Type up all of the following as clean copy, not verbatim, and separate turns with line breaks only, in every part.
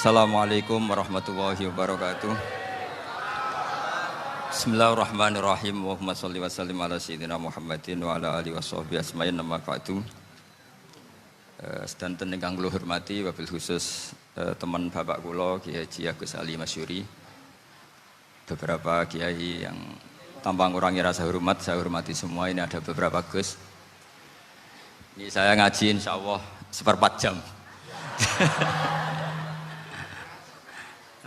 Assalamualaikum warahmatullahi wabarakatuh. Bismillahirrahmanirrahim. Allahumma sholli wa sallim ala sayyidina Muhammadin wa ala alihi washabbihi asma'in nama ba'du. Sedanten ingkang kula hormati wabil khusus teman bapak kula Kiai Haji Agus Ali Masyuri. Beberapa kiai yang tanpa ngurangi rasa hormat, saya hormati semua. Ini ada beberapa Gus. Ini saya ngaji insyaallah 1/4 jam.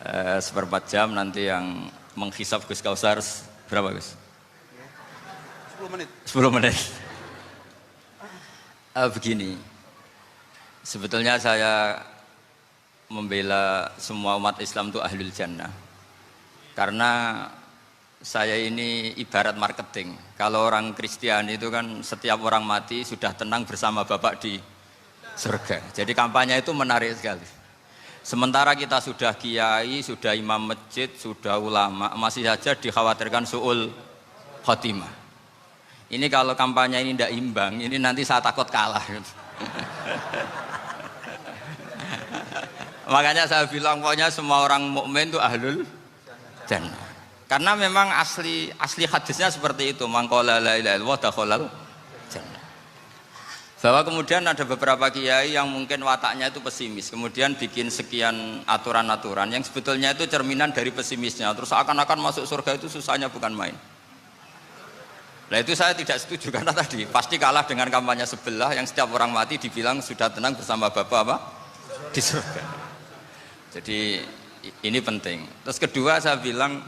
1/4 jam nanti yang menghisap Gus Kausar berapa Gus?
10 menit.
10 menit. Begini, sebetulnya saya membela semua umat Islam itu ahlul jannah. Karena saya ini ibarat marketing. Kalau orang Kristiani itu kan setiap orang mati sudah tenang bersama Bapak di surga. Jadi kampanye itu menarik sekali. Sementara kita sudah kiai, sudah imam masjid, sudah ulama, masih saja dikhawatirkan su'ul khotimah. Ini kalau kampanye ini tidak imbang, ini nanti saya takut kalah. Makanya saya bilang pokoknya semua orang mukmin itu ahlul jannah. Karena memang asli hadisnya seperti itu, man qala la ilaha illallah dakhalal jannah. Bahwa kemudian ada beberapa kiai yang mungkin wataknya itu pesimis, kemudian bikin sekian aturan-aturan yang sebetulnya itu cerminan dari pesimisnya, terus akan-akan masuk surga itu susahnya bukan main. Nah itu saya tidak setuju karena tadi pasti kalah dengan kampanye sebelah yang setiap orang mati dibilang sudah tenang bersama Bapak apa? Di surga. Jadi ini penting. Terus kedua saya bilang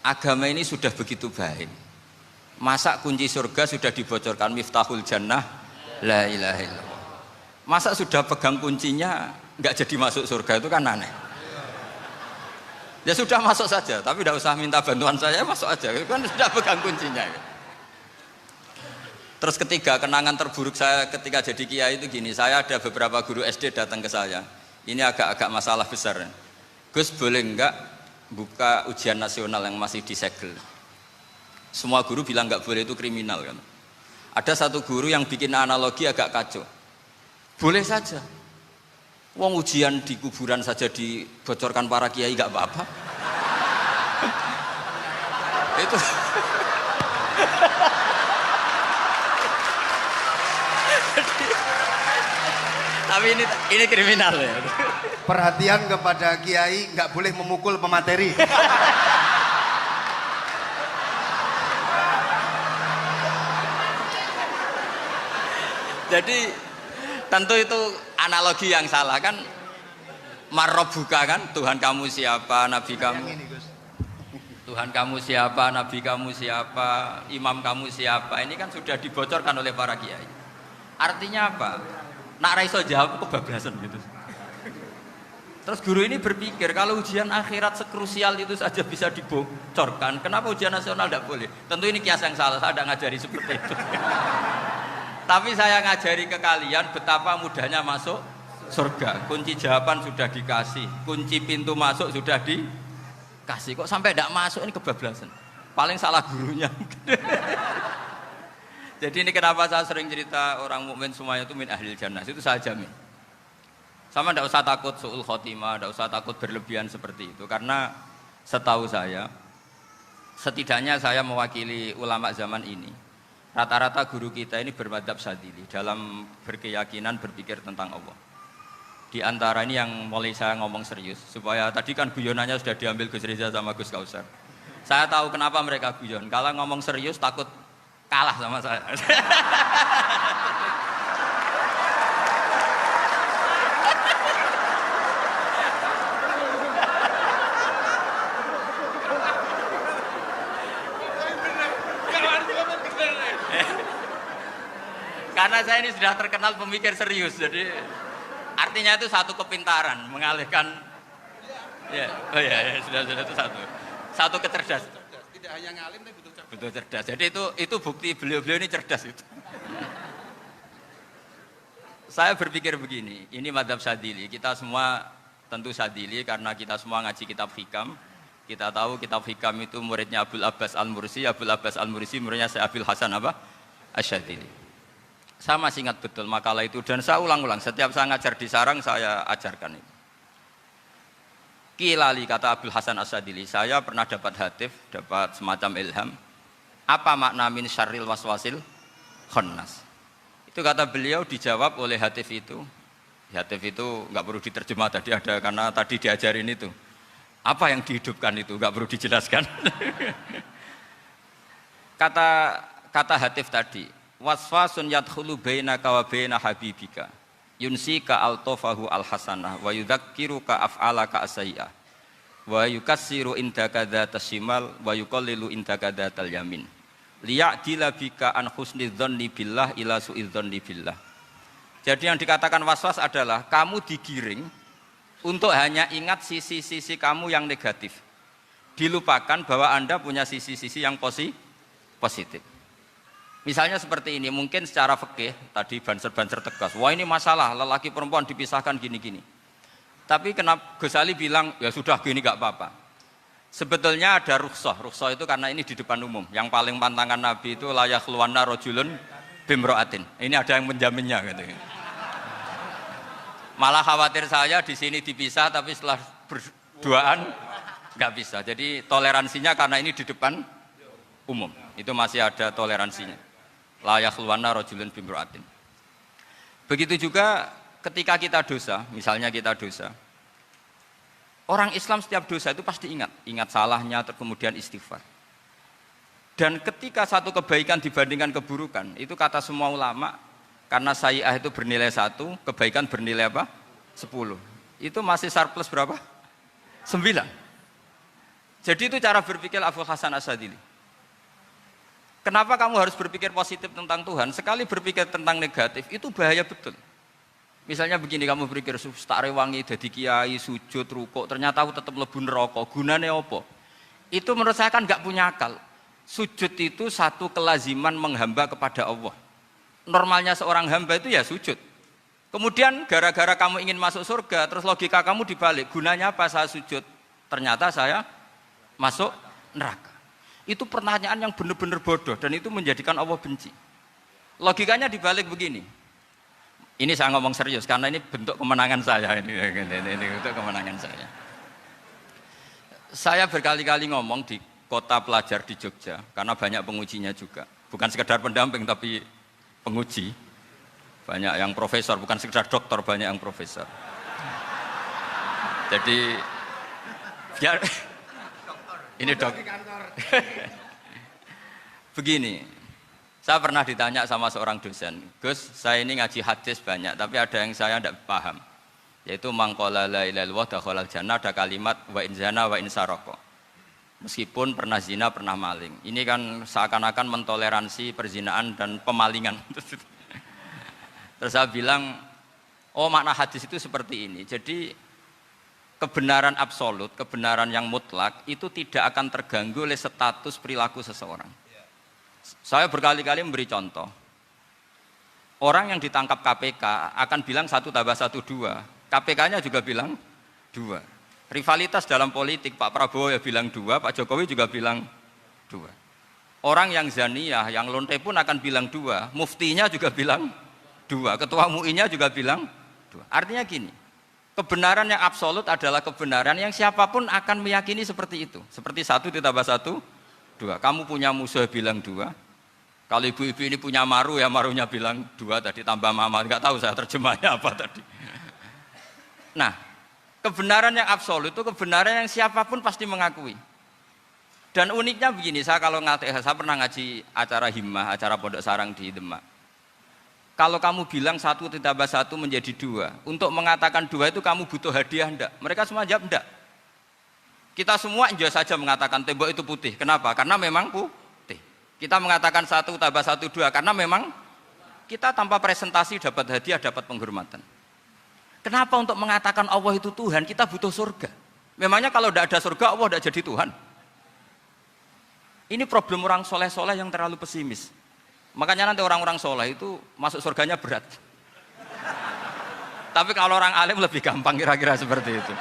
agama ini sudah begitu baik. Masa kunci surga sudah dibocorkan miftahul jannah la ilaha illallah. Masa sudah pegang kuncinya nggak jadi masuk surga itu kan aneh. Ya sudah masuk saja, tapi tidak usah minta bantuan saya, masuk aja. Kan sudah pegang kuncinya. Terus ketiga, kenangan terburuk saya ketika jadi kiai itu gini, saya ada beberapa guru SD datang ke saya. Ini agak-agak masalah besar. Gus boleh enggak buka ujian nasional yang masih disegel? Semua guru bilang nggak boleh, itu kriminal kan. Ada satu guru yang bikin analogi agak kacau. Boleh saja. Wong ujian di kuburan saja dibocorkan para kiai nggak apa-apa. Itu. Tapi ini kriminal ya.
Perhatian kepada kiai, nggak boleh memukul pemateri.
Jadi tentu itu analogi yang salah kan. Marrobuka kan, Tuhan kamu siapa, Nabi kamu. Tuhan kamu siapa, Nabi kamu siapa, imam kamu siapa. Ini kan sudah dibocorkan oleh para kiai. Artinya apa? Nak raiso jawab kebablasan gitu. Terus guru ini berpikir kalau ujian akhirat sekrusial itu saja bisa dibocorkan, kenapa ujian nasional tidak boleh? Tentu ini kias yang salah, saya tidak ngajari seperti itu. Tapi saya ngajari ke kalian betapa mudahnya masuk surga. Kunci jawaban sudah dikasih, kunci pintu masuk sudah dikasih. Kok sampai tidak masuk, ini kebablasan. Paling salah gurunya. Jadi ini kenapa saya sering cerita orang mukmin semuanya itu min ahlil jannah, itu saya jamin. Sama tidak usah takut su'ul khotimah, tidak usah takut berlebihan seperti itu. Karena setahu saya, setidaknya saya mewakili ulama zaman ini. Rata-rata guru kita ini bermadzhab Syadzili dalam berkeyakinan berpikir tentang Allah. Di antara ini yang mulai saya ngomong serius, supaya tadi kan guyonannya sudah diambil Gus Reza sama Gus Kausar. Saya tahu kenapa mereka guyon. Kalau ngomong serius takut kalah sama saya. Karena saya ini sudah terkenal pemikir serius, jadi artinya itu satu kepintaran mengalihkan. Ya, oh ya, sudah itu satu kecerdasan.
Tidak hanya ngalim tapi
betul cerdas. Jadi itu bukti beliau-beliau ini cerdas itu. Saya berpikir begini, ini madzhab Syadzili. Kita semua tentu Syadzili karena kita semua ngaji kitab hikam. Kita tahu kitab hikam itu muridnya Abul Abbas Al-Mursi, Abul Abbas Al-Mursi muridnya Syekh Abil Hasan apa? Asy-Syadzili. Saya masih ingat betul makalah itu dan saya ulang-ulang. Setiap saya ngajar di sarang saya ajarkan itu. Kilali kata Abdul Hasan As-Sadili, saya pernah dapat hatif, dapat semacam ilham. Apa makna min syarril waswasil khannas? Itu kata beliau dijawab oleh hatif itu. Hatif itu nggak perlu diterjemah tadi ada karena tadi diajarin itu. Apa yang dihidupkan itu nggak perlu dijelaskan. kata hatif tadi, waswasun yadkhulu bainaka wa baina habibika. Yunsika altofahu alhasanah wa yudzakiruka af'alaka asai'ah wa yukassiru indaka dzatas shimal wa yuqallilu indaka dzatal yamin liya'dila bika an husni dzanni billah ila su'i dzanni billah. Jadi yang dikatakan waswas adalah kamu digiring untuk hanya ingat sisi-sisi kamu yang negatif, dilupakan bahwa Anda punya sisi-sisi yang positif. Misalnya seperti ini, mungkin secara fikih tadi banser-banser tegas, wah ini masalah lelaki perempuan dipisahkan gini-gini. Tapi kenapa Gus Ali bilang ya sudah gini gak apa-apa. Sebetulnya ada rukhsah itu karena ini di depan umum. Yang paling pantangan Nabi itu la yakhluwanna rajulun bimra'atin. Ini ada yang menjaminnya gitu. Malah khawatir saya di sini dipisah tapi setelah berduaan nggak bisa. Jadi toleransinya karena ini di depan umum. Itu masih ada toleransinya. La yakhluwanna rajulun bimra'atin. Begitu juga ketika kita dosa, misalnya kita dosa. Orang Islam setiap dosa itu pasti ingat salahnya, kemudian istighfar. Dan ketika satu kebaikan dibandingkan keburukan, itu kata semua ulama, karena sayyi'ah itu bernilai 1, kebaikan bernilai apa? 10. Itu masih surplus berapa? 9. Jadi itu cara berpikir Abdul Hasan As-Sadili. Kenapa kamu harus berpikir positif tentang Tuhan? Sekali berpikir tentang negatif, itu bahaya betul. Misalnya begini, kamu berpikir, tak rewangi, jadi kiai, sujud, rukuk, ternyata aku tetap lebu neraka, gunanya apa? Itu menurut saya kan nggak punya akal. Sujud itu satu kelaziman menghamba kepada Allah. Normalnya seorang hamba itu ya sujud. Kemudian gara-gara kamu ingin masuk surga, terus logika kamu dibalik, gunanya apa saya sujud? Ternyata saya masuk neraka. Itu pertanyaan yang benar-benar bodoh dan itu menjadikan Allah benci. Logikanya dibalik begini. Ini saya ngomong serius karena ini bentuk kemenangan saya ini bentuk kemenangan saya. Saya berkali-kali ngomong di kota pelajar di Jogja karena banyak pengujinya juga. Bukan sekedar pendamping tapi penguji. Banyak yang profesor, bukan sekedar dokter, banyak yang profesor. Jadi biar ini dok. Begini, saya pernah ditanya sama seorang dosen, Gus, saya ini ngaji hadis banyak, tapi ada yang saya tidak paham, yaitu mangkola la ilaha illallah dakhalal jannah, ada kalimat wa in zana wa in saraka. Meskipun pernah zina, pernah maling. Ini kan seakan-akan mentoleransi perzinaan dan pemalingan. Terus saya bilang, oh makna hadis itu seperti ini. Jadi kebenaran absolut, kebenaran yang mutlak itu tidak akan terganggu oleh status perilaku seseorang. Saya berkali-kali memberi contoh. Orang yang ditangkap KPK akan bilang 1 tambah 1 2. KPK-nya juga bilang 2. Rivalitas dalam politik, Pak Prabowo ya bilang 2, Pak Jokowi juga bilang 2. Orang yang zaniyah, yang lonte pun akan bilang 2. Muftinya juga bilang 2. Ketua MUI-nya juga bilang 2. Artinya gini. Kebenaran yang absolut adalah kebenaran yang siapapun akan meyakini seperti itu. Seperti 1 ditambah 1, 2. Kamu punya musuh bilang 2. Kalau ibu-ibu ini punya maru ya marunya bilang 2 tadi tambah mama. Enggak tahu saya terjemahnya apa tadi. Nah, kebenaran yang absolut itu kebenaran yang siapapun pasti mengakui. Dan uniknya begini, saya pernah ngaji acara himmah, acara pondok sarang di Demak. Kalau kamu bilang 1 ditambah 1 menjadi 2, untuk mengatakan 2 itu kamu butuh hadiah enggak? Mereka semua jawab enggak. Kita semua enggak saja mengatakan tembok itu putih. Kenapa? Karena memang putih. Kita mengatakan 1 tambah 1 2 karena memang kita tanpa presentasi dapat hadiah, dapat penghormatan. Kenapa untuk mengatakan Allah itu Tuhan kita butuh surga? Memangnya kalau tidak ada surga Allah tidak jadi Tuhan? Ini problem orang soleh-soleh yang terlalu pesimis. Makanya nanti orang-orang soleh itu masuk surganya berat. Tapi kalau orang alim lebih gampang kira-kira seperti itu.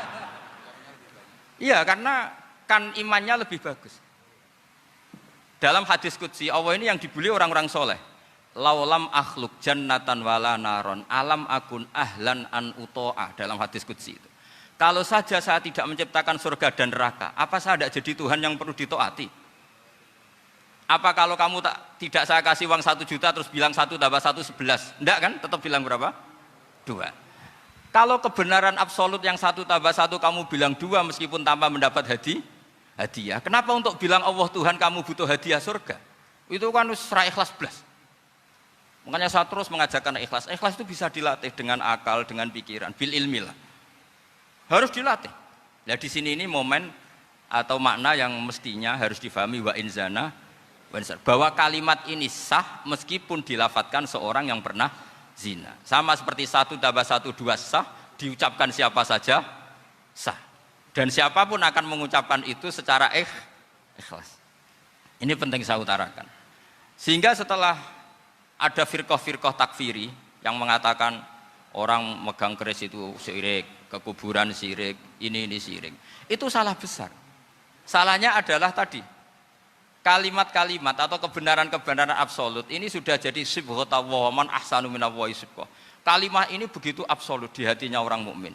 Iya, karena kan imannya lebih bagus. Dalam hadis qudsi Allah ini yang dibuli orang-orang soleh. Laulam akhluk jannatan wala naron alam akun ahlan an uto'ah dalam hadis qudsi itu. Kalau saja saya tidak menciptakan surga dan neraka, apa saya tidak jadi Tuhan yang perlu ditaati? Apa kalau kamu tidak saya kasih uang 1 juta terus bilang 1 tambah 1 11? Enggak kan? Tetap bilang berapa? 2. Kalau kebenaran absolut yang 1 tambah 1 kamu bilang 2 meskipun tanpa mendapat hadiah. Kenapa untuk bilang Allah Tuhan kamu butuh hadiah surga? Itu kan serah ikhlas belas. Makanya saya terus mengajarkan ikhlas. Ikhlas itu bisa dilatih dengan akal, dengan pikiran, bil ilmi lah. Harus dilatih. Nah di sini ini momen atau makna yang mestinya harus difahami wa inzana bahwa kalimat ini sah meskipun dilafatkan seorang yang pernah zina. Sama seperti 1 tambah 1 2 sah, diucapkan siapa saja sah. Dan siapapun akan mengucapkan itu secara ikhlas. Ini penting saya utarakan. Sehingga setelah ada firqah-firqah takfiri yang mengatakan orang megang keris itu syirik, ke kuburan syirik, ini syirik. Itu salah besar. Salahnya adalah tadi kalimat-kalimat atau kebenaran-kebenaran absolut ini sudah jadi sibghatullah man ahsanu minallahi sibghah. Kalimat ini begitu absolut di hatinya orang mukmin.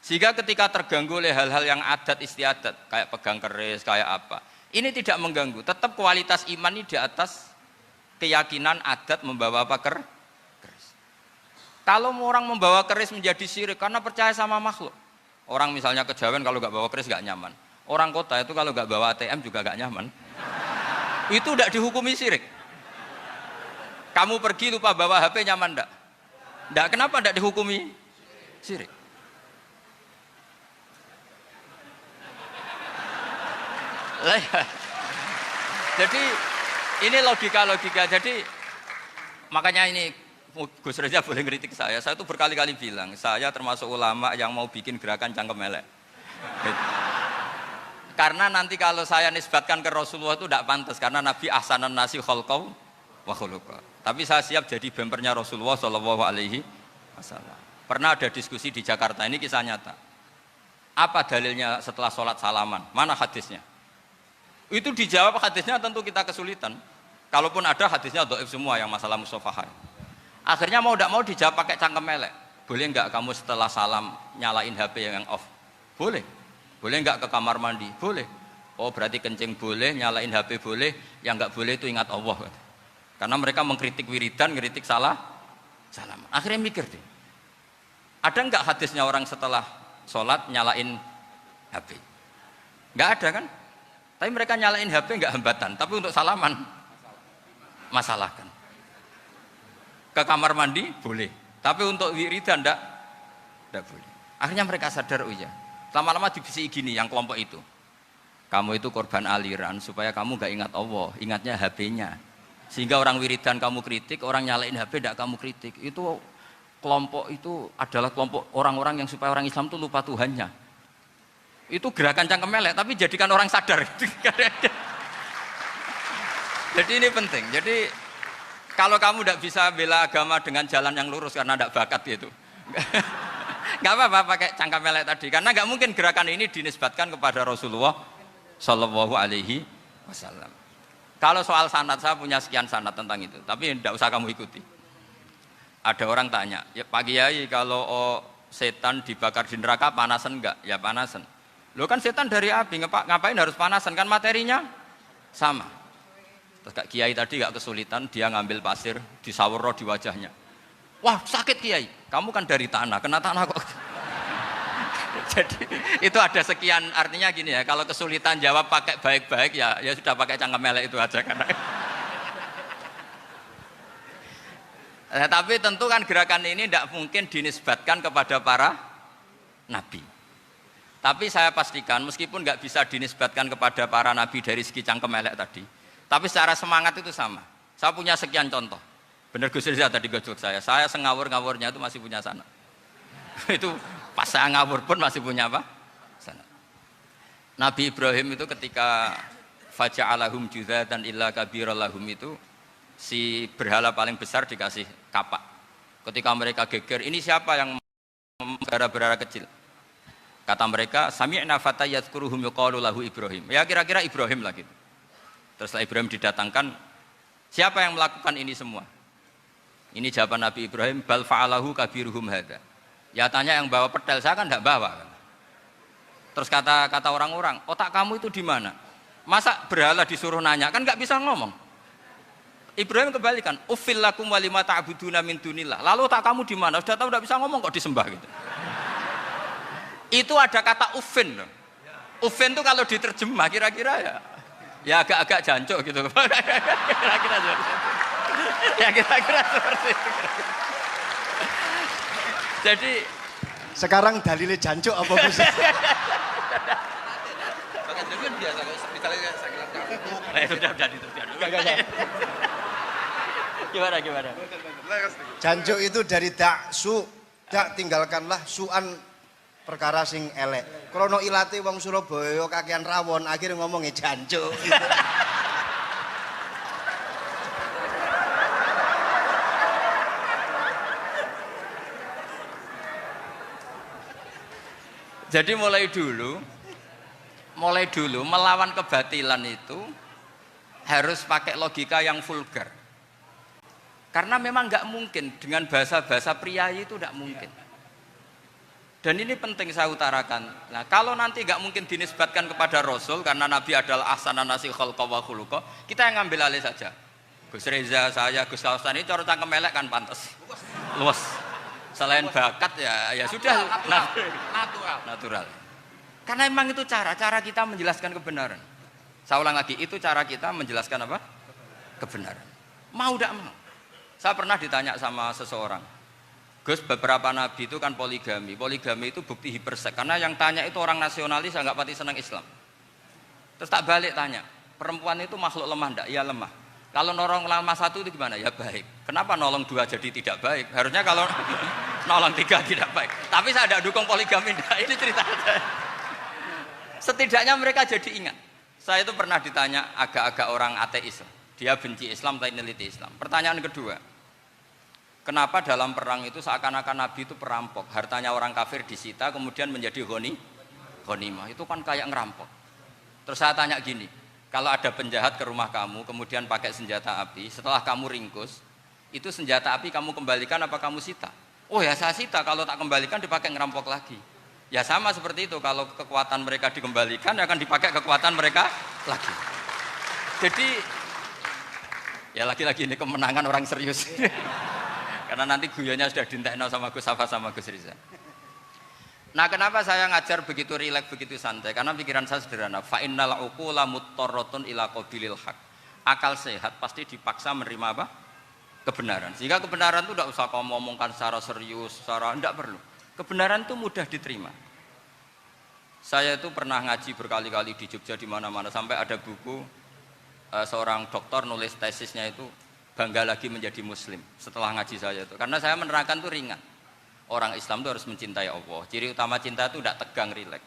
Sehingga ketika terganggu oleh hal-hal yang adat istiadat kayak pegang keris, kayak apa, ini tidak mengganggu. Tetap kualitas iman ini di atas keyakinan adat membawa apa keris. Kalau orang membawa keris menjadi syirik karena percaya sama makhluk. Orang misalnya kejawen kalau nggak bawa keris nggak nyaman. Orang kota itu kalau nggak bawa ATM juga nggak nyaman. Itu tidak dihukumi syirik. Kamu pergi lupa bawa HP nyaman enggak? Enggak, kenapa enggak dihukumi syirik? Jadi ini logika-logika. Jadi makanya ini Gus Reza boleh ngeritik saya. Saya itu berkali-kali bilang, saya termasuk ulama yang mau bikin gerakan cangkem elek. Karena nanti kalau saya nisbatkan ke Rasulullah itu tidak pantas karena Nabi ahsanan nasi khalqau wa khuluqa. Tapi saya siap jadi bempernya Rasulullah Shallallahu Alaihi Wasallam. Pernah ada diskusi di Jakarta, ini kisah nyata. Apa dalilnya setelah sholat salaman? Mana hadisnya? Itu dijawab hadisnya tentu kita kesulitan. Kalaupun ada hadisnya dhaif semua yang masalah musafahah. Akhirnya mau tidak mau dijawab pakai cangkem elek. Boleh enggak kamu setelah salam nyalain HP yang off? Boleh. Boleh enggak ke kamar mandi? Boleh. Oh berarti kencing boleh, nyalain HP boleh, yang enggak boleh itu ingat Allah. Karena mereka mengkritik wiridan, ngeritik salam. Akhirnya mikir deh, ada enggak hadisnya orang setelah sholat nyalain HP? Enggak ada kan? Tapi mereka nyalain HP enggak hambatan, tapi untuk salaman masalahkan. Ke kamar mandi boleh, tapi untuk wiridan enggak boleh. Akhirnya mereka sadar, oh iya. Lama-lama dibisiki gini yang kelompok itu. Kamu itu korban aliran supaya kamu gak ingat Allah, ingatnya HP-nya. Sehingga orang wiridan kamu kritik, orang nyalain HP tidak kamu kritik. Itu kelompok itu adalah kelompok orang-orang yang supaya orang Islam itu lupa Tuhannya. Itu gerakan cangkem elek, tapi jadikan orang sadar. Jadi ini penting. Jadi kalau kamu tidak bisa bela agama dengan jalan yang lurus karena tidak bakat gitu. Nggak apa-apa pakai cangkem elek tadi karena nggak mungkin gerakan ini dinisbatkan kepada Rasulullah Shallallahu Alaihi Wasallam. Kalau soal sanad saya punya sekian sanad tentang itu, tapi tidak usah kamu ikuti. Ada orang tanya, ya Pak Kiai kalau setan dibakar di neraka panasan enggak? Ya panasan. Lo kan setan dari api, ngapain harus panasan? Kan materinya sama. Terus Kak Kiai tadi nggak kesulitan, dia ngambil pasir disawur di wajahnya. Wah sakit Kiai, kamu kan dari tanah, kena tanah kok. Jadi itu ada sekian, artinya gini ya, kalau kesulitan jawab pakai baik-baik ya sudah pakai cangkem elek itu aja karena. Tapi tentu kan gerakan ini tidak mungkin dinisbatkan kepada para nabi. Tapi saya pastikan meskipun nggak bisa dinisbatkan kepada para nabi dari segi cangkem elek tadi, tapi secara semangat itu sama. Saya punya sekian contoh. Benar Gus Riza tadi gojok saya ngawur-ngawurnya itu masih punya sanad. Itu pas saya ngawur pun masih punya apa? Sanad. Nabi Ibrahim itu ketika faja'alahum juzatan illa kabirallahum itu si berhala paling besar dikasih kapak. Ketika mereka geger, ini siapa yang berhala-berhala kecil? Kata mereka, sami'na fata yadhkuruhum yuqalu lahu Ibrahim. Ya kira-kira Ibrahim lah gitu. Terus setelah Ibrahim didatangkan, siapa yang melakukan ini semua? Ini jawaban Nabi Ibrahim, bal fa'alahu kabiruhum hadza. Ya tanya yang bawa pedal, saya kan enggak bawa. Terus kata orang-orang, otak kamu itu di mana? Masa berhala disuruh nanya, kan nggak bisa ngomong. Ibrahim kembalikan, uffil lakum walima ta'buduna min dunillah. Lalu otak kamu di mana? Sudah tahu nggak bisa ngomong kok disembah gitu. Itu ada kata uffin. Uffin itu kalau diterjemah kira-kira ya agak-agak jancuk gitu. Kira-kira ya kira-kira seperti itu. Jadi
sekarang dalilnya jancuk apa Gus?
Bahkan dengan biasa kalau misalnya saya udah diterjemah. Gimana?
Jancuk itu dari su, tinggalkanlah suan perkara sing elek. Krono ilate wong Surabaya kakean rawon, akhirnya ngomongnya jancuk. Gitu.
Jadi mulai dulu melawan kebatilan itu harus pakai logika yang vulgar. Karena memang nggak mungkin dengan bahasa-bahasa priayi itu nggak mungkin. Dan ini penting saya utarakan. Nah, kalau nanti nggak mungkin dinisbatkan kepada Rasul karena Nabi adalah ahsanan nasi khalqa wa khuluqa, kita yang ngambil alih saja. Gus Reza, saya, Gus Kaustan ini cara cangkem elek kan pantas. Luas. Selain bakat ya sudah natural. Karena memang itu cara kita menjelaskan kebenaran. Saya ulang lagi, itu cara kita menjelaskan apa? Kebenaran. Mau tidak mau. Saya pernah ditanya sama seseorang, Gus, beberapa nabi itu kan poligami. Poligami itu bukti hiperseks. Karena yang tanya itu orang nasionalis, nggak pati senang Islam. Terus tak balik tanya, perempuan itu makhluk lemah enggak? Ya lemah. Kalau nolong lama satu itu gimana? Ya baik. Kenapa nolong dua jadi tidak baik? Harusnya kalau nolong tiga tidak baik. Tapi saya tidak dukung poligami. Nah, ini cerita saya. Setidaknya mereka jadi ingat. Saya itu pernah ditanya agak-agak orang ateis. Dia benci Islam tapi neliti Islam. Pertanyaan kedua, kenapa dalam perang itu seakan-akan Nabi itu perampok? Hartanya orang kafir disita kemudian menjadi ghanimah. Itu kan kayak ngerampok. Terus saya tanya gini, kalau ada penjahat ke rumah kamu, kemudian pakai senjata api, setelah kamu ringkus, itu senjata api kamu kembalikan apa kamu sita? Oh ya saya sita, kalau tak kembalikan dipakai ngerampok lagi. Ya sama seperti itu, kalau kekuatan mereka dikembalikan, akan dipakai kekuatan mereka lagi. Jadi, ya lagi-lagi ini kemenangan orang serius. Karena nanti guyonnya sudah dintekno sama Gus Safa sama Gus Riza. Nah, kenapa saya ngajar begitu rileks, begitu santai? Karena pikiran saya sederhana. Fa innal uqula muttarratun ila qabilil haq. Akal sehat pasti dipaksa menerima apa? Kebenaran. Sehingga kebenaran itu tidak usah kamu ngomongkan secara serius, secara tidak perlu. Kebenaran itu mudah diterima. Saya itu pernah ngaji berkali-kali di Jogja di mana-mana sampai ada buku seorang dokter nulis tesisnya itu bangga lagi menjadi muslim setelah ngaji saya itu. Karena saya menerangkan itu ringan. Orang Islam itu harus mencintai Allah. Ciri utama cinta itu tidak tegang, rileks.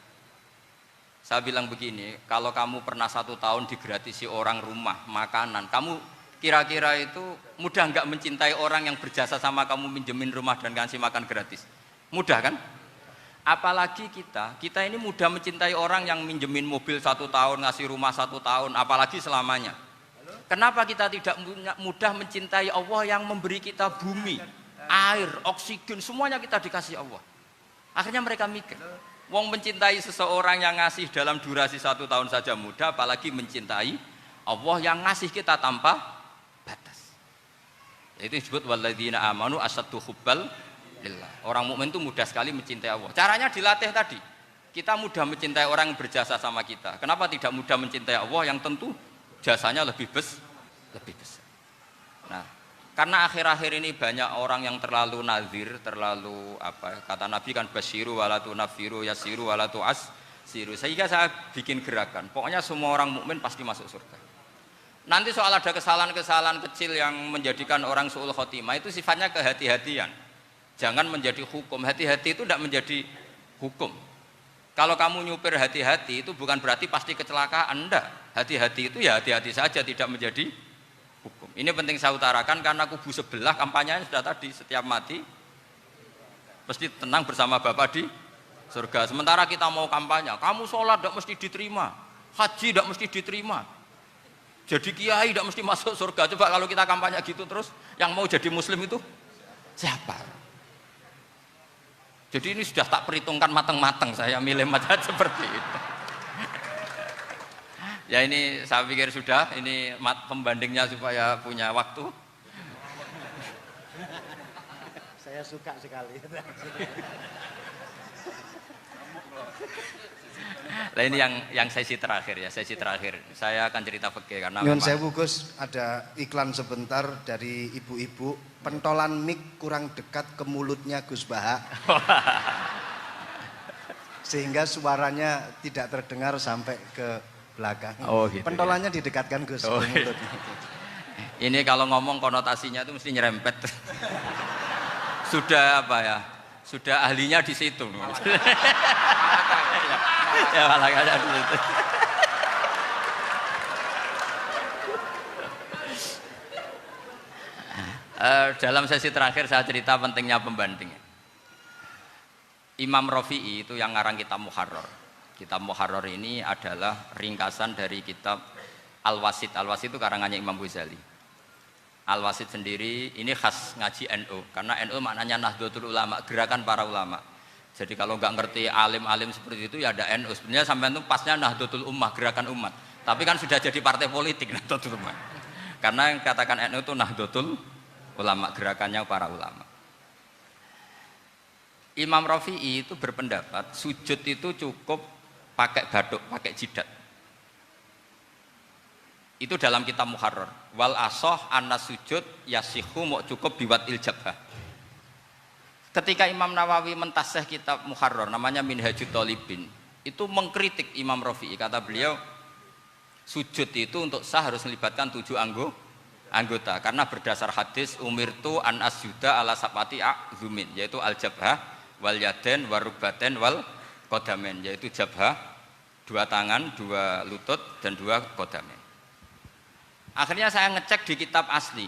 Saya bilang begini, kalau kamu pernah 1 tahun digratisi orang rumah, makanan, kamu kira-kira itu mudah nggak mencintai orang yang berjasa sama kamu minjemin rumah dan ngasih makan gratis? Mudah kan? Apalagi kita ini mudah mencintai orang yang minjemin mobil 1 tahun, ngasih rumah 1 tahun, apalagi selamanya. Kenapa kita tidak mudah mencintai Allah yang memberi kita bumi, air, oksigen, semuanya kita dikasih Allah. Akhirnya mereka mikir, wong mencintai seseorang yang ngasih dalam durasi 1 tahun saja mudah, apalagi mencintai Allah yang ngasih kita tanpa batas. Itu disebut walladzina amanu asaddu hubbal lillah. Orang mukmin itu mudah sekali mencintai Allah. Caranya dilatih tadi. Kita mudah mencintai orang yang berjasa sama kita. Kenapa tidak mudah mencintai Allah yang tentu jasanya lebih besar? Nah, karena akhir-akhir ini banyak orang yang terlalu nazir, terlalu kata Nabi kan basyiru walatu nafiru yasiru walatu asiru. Sehingga saya bikin gerakan. Pokoknya semua orang mukmin pasti masuk surga. Nanti soal ada kesalahan-kesalahan kecil yang menjadikan orang su'ul khotimah itu sifatnya kehati-hatian. Jangan menjadi hukum. Hati-hati itu tidak menjadi hukum. Kalau kamu nyupir hati-hati itu bukan berarti pasti kecelakaan, enggak. Hati-hati itu ya hati-hati saja, tidak menjadi hukum. Ini penting saya utarakan karena kubu sebelah kampanyenya sudah tadi, setiap mati mesti tenang bersama Bapak di surga. Sementara kita mau kampanye, kamu sholat tidak mesti diterima, haji tidak mesti diterima, jadi kiai tidak mesti masuk surga. Coba kalau kita kampanye gitu terus, yang mau jadi muslim itu siapa? Jadi ini sudah tak perhitungkan matang-matang saya milih mazhab seperti itu. Ya ini saya pikir sudah, ini pembandingnya supaya punya waktu.
Saya suka sekali.
Nah ini yang sesi terakhir ya, sesi terakhir. Saya akan cerita fikih karena
Nyun sewu Gus, ada iklan sebentar dari ibu-ibu, pentolan mic kurang dekat ke mulutnya Gus Baha. Sehingga suaranya tidak terdengar sampai ke belakang.
Oh, gitu,
pentolannya didekatkan Gus
oh,
ke mulut.
Ini kalau ngomong konotasinya itu mesti nyerempet. Sudah apa ya? Sudah ahlinya di situ. Ya malah kayak di situ. Dalam sesi terakhir saya cerita pentingnya pembanding. Imam Rafi'i itu yang ngarang kitab Muharrar. Kitab Muharrar ini adalah ringkasan dari kitab Al-Wasit. Al-Wasit itu karangannya Imam Ghazali. Al-Wasit sendiri ini khas ngaji NU karena NU maknanya Nahdlatul Ulama, gerakan para ulama. Jadi kalau nggak ngerti alim-alim seperti itu ya ada NU. Sebenarnya sampai itu pasnya Nahdlatul Ummah, gerakan umat. Tapi kan sudah jadi partai politik Nahdlatul Ummah. Karena yang katakan NU itu Nahdlatul Ulama, gerakannya para ulama. Imam Rafi'i itu berpendapat sujud itu cukup pakai batuk, pakai jidat. Itu dalam kitab Muharrar. Wal asoh anna sujud yasihu mau cukup biwat iljabah. Ketika Imam Nawawi mentasih kitab Muharrar namanya Minhajut Thalibin, itu mengkritik Imam Rafi'i. Kata beliau, sujud itu untuk sah harus melibatkan 7 anggota karena berdasar hadis umirtu an asjuda ala sapati a'zumin, yaitu al-jabhah wal yaden warubaten wal qadamen, yaitu jabhah 2 tangan, 2 lutut dan 2 qadamen. Akhirnya saya ngecek di kitab asli.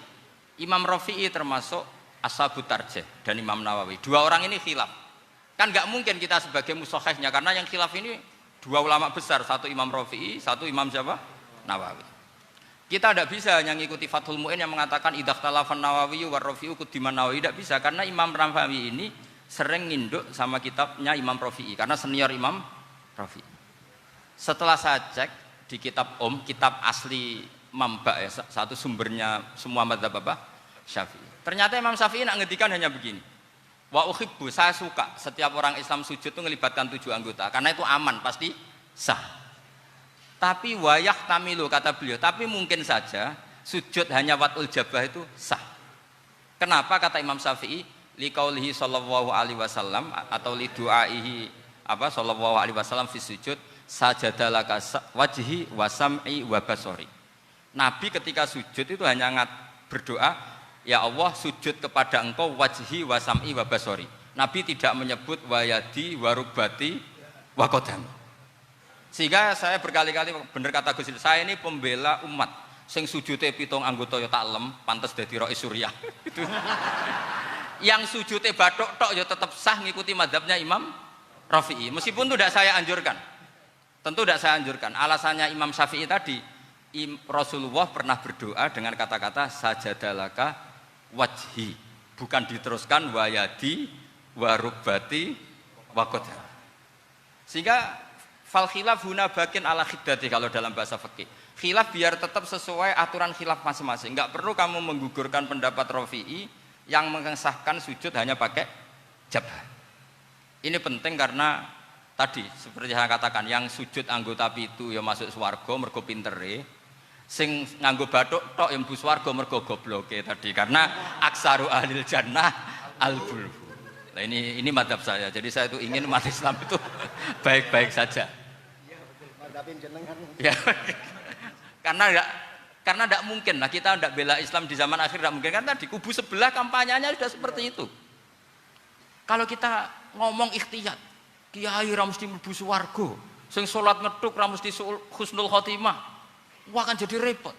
Imam Rafi'i termasuk Ashabut Tarjih dan Imam Nawawi. 2 orang ini khilaf. Kan nggak mungkin kita sebagai mushahihnya karena yang khilaf ini 2 ulama besar, satu Imam Rafi'i, satu Imam siapa? Nawawi. Kita tidak bisa hanya ngikuti Fathul Mu'in yang mengatakan idzakhtalafan Nawawi war Rafi'u kudiman Nawawi, tidak bisa karena Imam Nawawi ini sering nginduk sama kitabnya Imam Rafi'i karena senior Imam Rafi'i. Setelah saya cek di kitab kitab asli Mamba ya, satu sumbernya semua mazhab apa? Syafi'i. Ternyata Imam Syafi'i nak ngedikan hanya begini. Wa uhibbu, saya suka setiap orang Islam sujud itu melibatkan 7 anggota karena itu aman, pasti sah. Tapi wayah tamilu kata beliau, tapi mungkin saja sujud hanya watul jabah itu sah. Kenapa kata Imam Syafi'i? Liqaulihi sallallahu alaihi wasallam atau li du'aihi apa sallallahu alaihi wasallam fi sujud sajadalaka wajhi wa sam'i wa basori. Nabi ketika sujud itu hanya berdoa, ya Allah sujud kepada engkau wajhi wa sam'i wa basori. Nabi tidak menyebut wayadi wa rubati wa qadam. Sehingga saya berkali-kali bener kata Gus, saya ini pembela umat. Sing sujute 7 anggota ya taklem, pantes dadi Rais Suriah. Itu. Yang sujute bathuk tok ya tetap sah ngikuti mazhabnya Imam Rafi'i. Meskipun itu tidak saya anjurkan. Tentu tidak saya anjurkan. Alasannya Imam Syafi'i tadi, Rasulullah pernah berdoa dengan kata-kata sajadalaka wajhi, bukan diteruskan wayadi warubati wakoda. Sehingga fal khilaf huna bakin ala khiddati kalau dalam bahasa fikih. Khilaf biar tetap sesuai aturan khilaf masing-masing. Enggak perlu kamu menggugurkan pendapat Rafi'i yang mengesahkan sujud hanya pakai jabah. Ini penting karena tadi seperti saya katakan, yang sujud anggota pitu ya masuk swarga mergo pintere, sing nganggo bathuk tok yang mlebu swarga mergo gobloke tadi, karena aksaru ahlil jannah al-bulhu. Nah ini madzhab saya. Jadi saya itu ingin umat Islam itu baik-baik saja. Iya betul, madzhabin jenengan. Ya. Karena tidak mungkin lah kita tidak bela Islam di zaman akhir, tidak mungkin kan tadi kubu sebelah kampanyenya sudah seperti itu. Kalau kita ngomong ikhtiyat, kiai ra mesti mlebu swarga, sing salat ngethuk ra mesti husnul khotimah, wah kan jadi repot.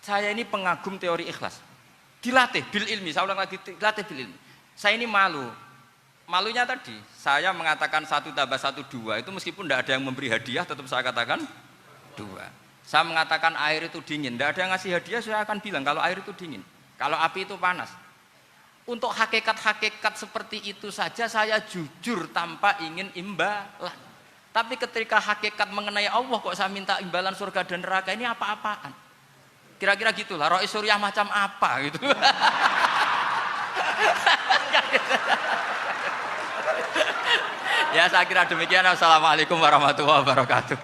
Saya ini pengagum teori ikhlas, dilatih bil ilmi, saya ulang lagi, dilatih bil ilmi. Saya ini malunya tadi saya mengatakan 1 tambah 1 2 itu meskipun tidak ada yang memberi hadiah tetap saya katakan 2. Saya mengatakan air itu dingin, tidak ada yang ngasih hadiah, saya akan bilang kalau air itu dingin, kalau api itu panas. Untuk hakikat-hakikat seperti itu saja saya jujur tanpa ingin imbalan. Tapi ketika hakikat mengenai Allah kok saya minta imbalan surga dan neraka, ini apa-apaan? Kira-kira gitulah, Rois Suriah macam apa gitu. Ya saya kira demikian. Assalamualaikum warahmatullahi wabarakatuh.